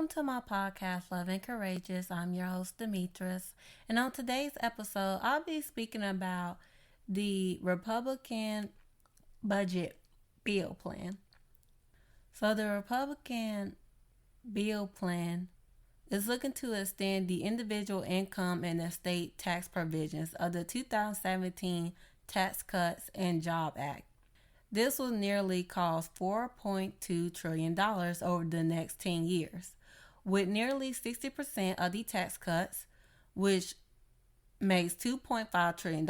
Welcome to my podcast, Love and Courageous. I'm your host, Demetris. And on today's episode, I'll be speaking about the Republican budget bill plan. So the Republican bill plan is looking to extend the individual income and estate tax provisions of the 2017 Tax Cuts and Jobs Act. This will nearly cost $4.2 trillion over the next 10 years, with nearly 60% of the tax cuts, which makes $2.5 trillion,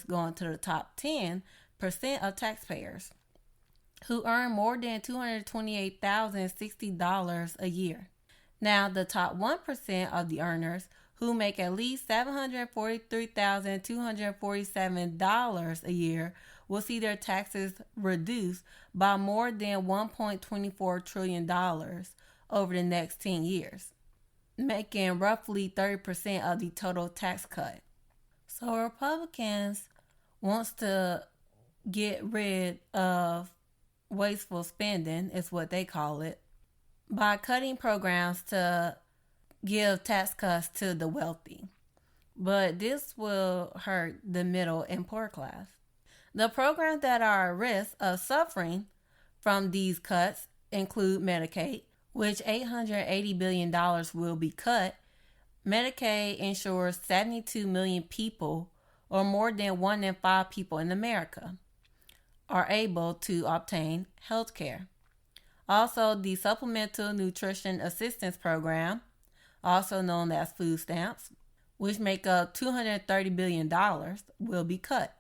going to the top 10% of taxpayers who earn more than $228,060 a year. Now, the top 1% of the earners who make at least $743,247 a year will see their taxes reduced by more than $1.24 trillion over the next 10 years, making roughly 30% of the total tax cut. So Republicans wants to get rid of wasteful spending, is what they call it, by cutting programs to give tax cuts to the wealthy. But this will hurt the middle and poor class. The programs that are at risk of suffering from these cuts include Medicaid, which $880 billion will be cut. Medicaid ensures 72 million people, or more than 1 in 5 people in America, are able to obtain health care. Also, the Supplemental Nutrition Assistance Program, also known as food stamps, which make up $230 billion, will be cut.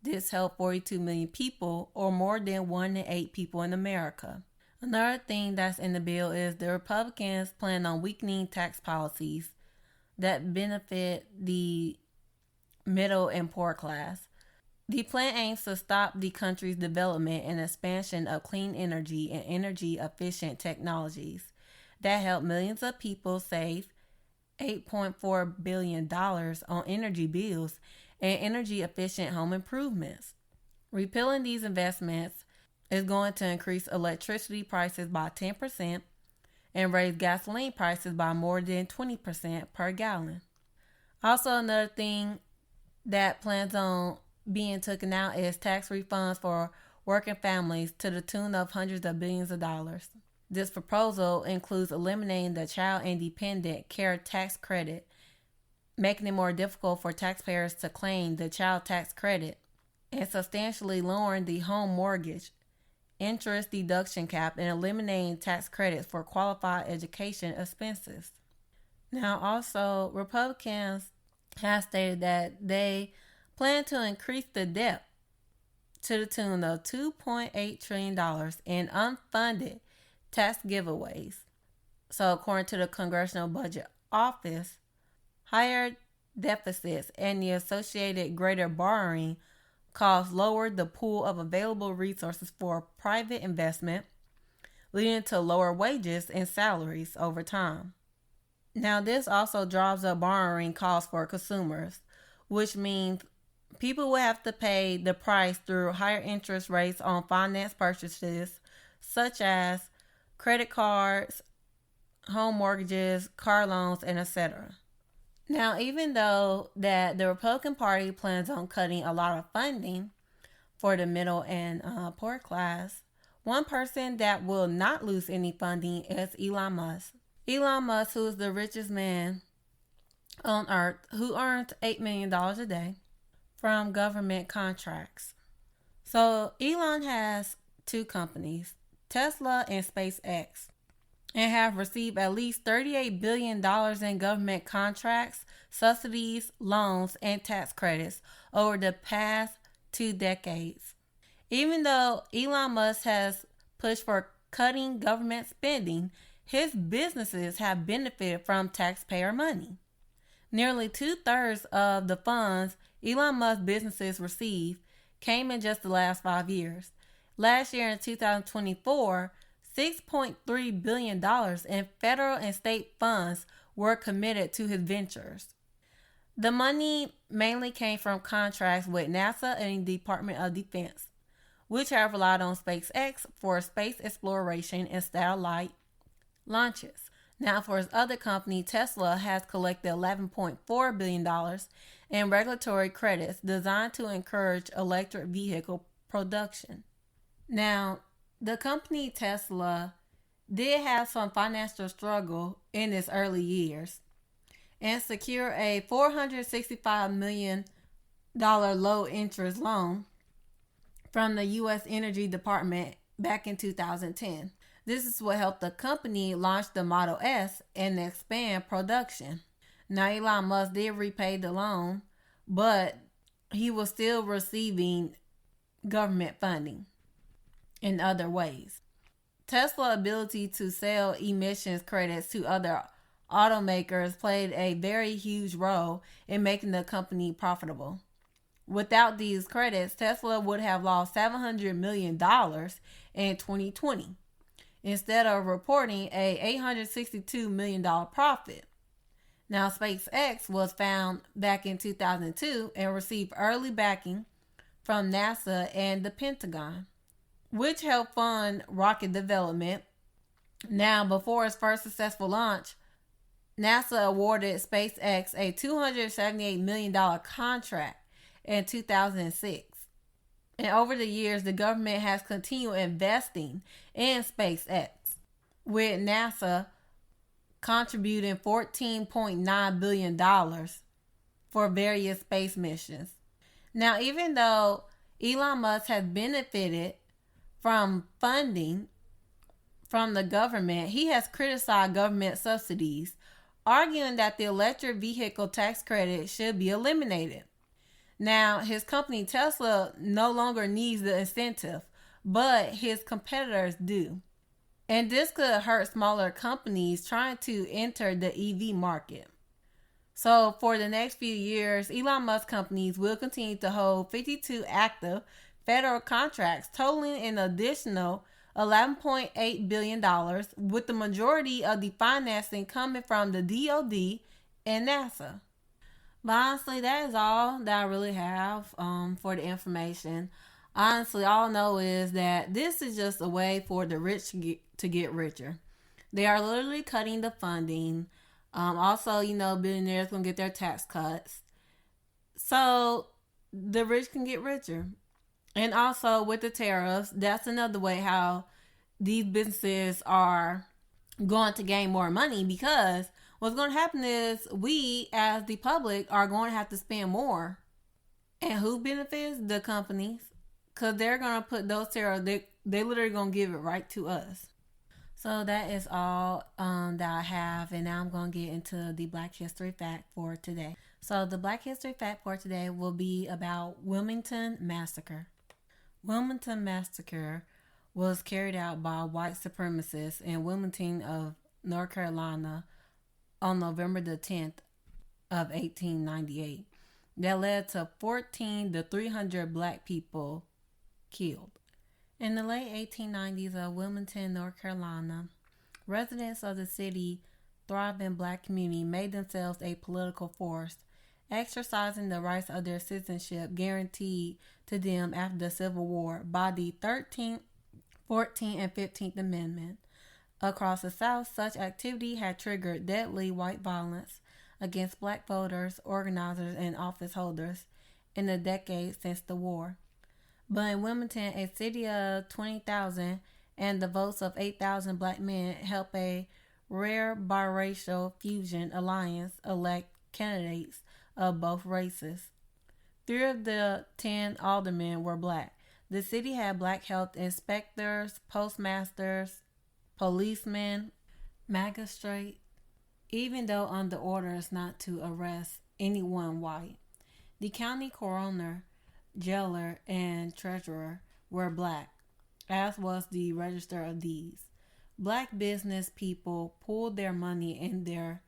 This helped 42 million people, or more than 1 in 8 people in America. Another thing that's in the bill is the Republicans plan on weakening tax policies that benefit the middle and poor class. The plan aims to stop the country's development and expansion of clean energy and energy-efficient technologies that help millions of people save $8.4 billion on energy bills and energy-efficient home improvements. Repealing these investments is going to increase electricity prices by 10% and raise gasoline prices by more than 20% per gallon. Also, another thing that plans on being taken out is tax refunds for working families to the tune of hundreds of billions of dollars. This proposal includes eliminating the Child and Dependent Care Tax Credit, making it more difficult for taxpayers to claim the child tax credit, and substantially lowering the home mortgage interest deduction cap and eliminating tax credits for qualified education expenses. Now, also, Republicans have stated that they plan to increase the debt to the tune of $2.8 trillion in unfunded tax giveaways. So, according to the Congressional Budget Office, higher deficits and the associated greater borrowing costs lowered the pool of available resources for private investment, leading to lower wages and salaries over time. Now, this also drives up borrowing costs for consumers, which means people will have to pay the price through higher interest rates on finance purchases, such as credit cards, home mortgages, car loans, and etc. Now, even though that the Republican Party plans on cutting a lot of funding for the middle and poor class, one person that will not lose any funding is Elon Musk. Elon Musk, who is the richest man on earth, who earns $8 million a day from government contracts. So Elon has 2 companies, Tesla and SpaceX, and have received at least $38 billion in government contracts, subsidies, loans, and tax credits over the past 2 decades. Even though Elon Musk has pushed for cutting government spending, his businesses have benefited from taxpayer money. Nearly 2/3 of the funds Elon Musk businesses received came in just the last 5 years. Last year in 2024, $6.3 billion in federal and state funds were committed to his ventures. The money mainly came from contracts with NASA and the Department of Defense, which have relied on SpaceX for space exploration and satellite launches. Now, for his other company, Tesla has collected $11.4 billion in regulatory credits designed to encourage electric vehicle production. Now, the company Tesla did have some financial struggle in its early years and secured a $465 million low interest loan from the U.S. Energy Department back in 2010. This is what helped the company launch the Model S and expand production. Now, Elon Musk did repay the loan, but he was still receiving government funding in other ways. Tesla's ability to sell emissions credits to other automakers played a very huge role in making the company profitable. Without these credits, Tesla would have lost $700 million in 2020 instead of reporting a $862 million profit. Now, SpaceX was found back in 2002 and received early backing from NASA and the Pentagon, which helped fund rocket development. Now, before its first successful launch, NASA awarded SpaceX a $278 million contract in 2006. And over the years, the government has continued investing in SpaceX, with NASA contributing $14.9 billion for various space missions. Now, even though Elon Musk has benefited from funding from the government, he has criticized government subsidies, arguing that the electric vehicle tax credit should be eliminated. Now, his company Tesla no longer needs the incentive, but his competitors do. And this could hurt smaller companies trying to enter the EV market. So for the next few years, Elon Musk companies will continue to hold 52 active federal contracts totaling an additional $11.8 billion, with the majority of the financing coming from the DoD and NASA. But honestly, that is all that I really have for the information. Honestly, all I know is that this is just a way for the rich to get richer. They are literally cutting the funding. Also, billionaires going to get their tax cuts. So the rich can get richer. And also with the tariffs, that's another way how these businesses are going to gain more money, because what's going to happen is we as the public are going to have to spend more. And who benefits? The companies. Because they're going to put those tariffs, they literally going to give it right to us. So that is all that I have. And now I'm going to get into the Black History Fact for today. So the Black History Fact for today will be about Wilmington Massacre. Wilmington Massacre was carried out by white supremacists in Wilmington of North Carolina on November the 10th of 1898. That led to 14 to 300 black people killed. In the late 1890s of Wilmington, North Carolina, residents of the city thriving black community made themselves a political force, exercising the rights of their citizenship guaranteed to them after the Civil War by the 13th, 14th, and 15th Amendment. Across the South, such activity had triggered deadly white violence against black voters, organizers, and office holders in the decades since the war. But in Wilmington, a city of 20,000 and the votes of 8,000 black men helped a rare biracial fusion alliance elect candidates of both races. 3 of the 10 aldermen were black. The city had black health inspectors, postmasters, policemen, magistrates, even though under orders not to arrest anyone white. The county coroner, jailer, and treasurer were black, as was the register of deeds. Black business people pooled their money in their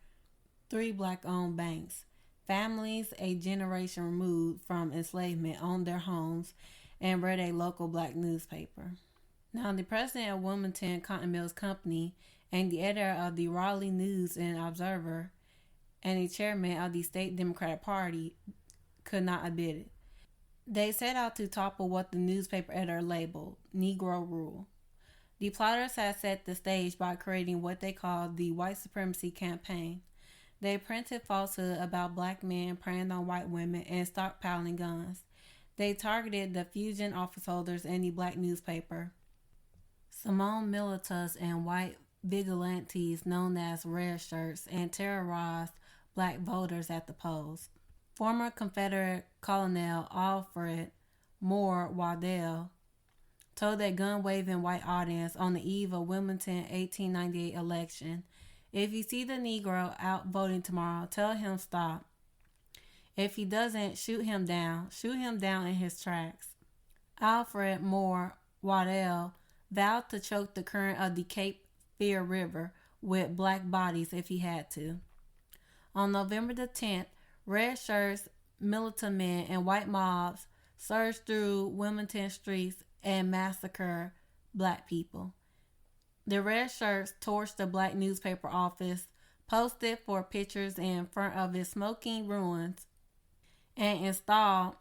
3 black-owned banks. Families a generation removed from enslavement owned their homes and read a local black newspaper. Now, the president of Wilmington Cotton Mills Company and the editor of the Raleigh News and Observer and the chairman of the state Democratic Party could not abide it. They set out to topple what the newspaper editor labeled Negro rule. The plotters had set the stage by creating what they called the white supremacy campaign. They printed falsehood about black men preying on white women and stockpiling guns. They targeted the Fusion office holders in the black newspaper, Simone militants and white vigilantes known as red shirts, and terrorized black voters at the polls. Former Confederate Colonel Alfred Moore Waddell told that gun-waving white audience on the eve of Wilmington 1898 election, "If you see the Negro out voting tomorrow, tell him stop. If he doesn't, shoot him down in his tracks." Alfred Moore Waddell vowed to choke the current of the Cape Fear River with black bodies if he had to. On November the 10th, red shirts, militant men, and white mobs surged through Wilmington streets and massacred black people. The red shirts torched the black newspaper office, posted for pictures in front of its smoking ruins, and installed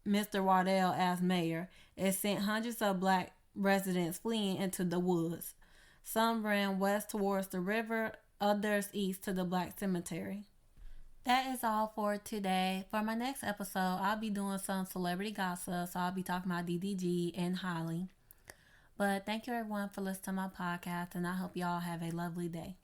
Mr. Waddell as mayor. It sent hundreds of black residents fleeing into the woods. Some ran west towards the river, others east to the black cemetery. That is all for today. For my next episode, I'll be doing some celebrity gossip, so I'll be talking about DDG and Holly. But thank you everyone for listening to my podcast, and I hope y'all have a lovely day.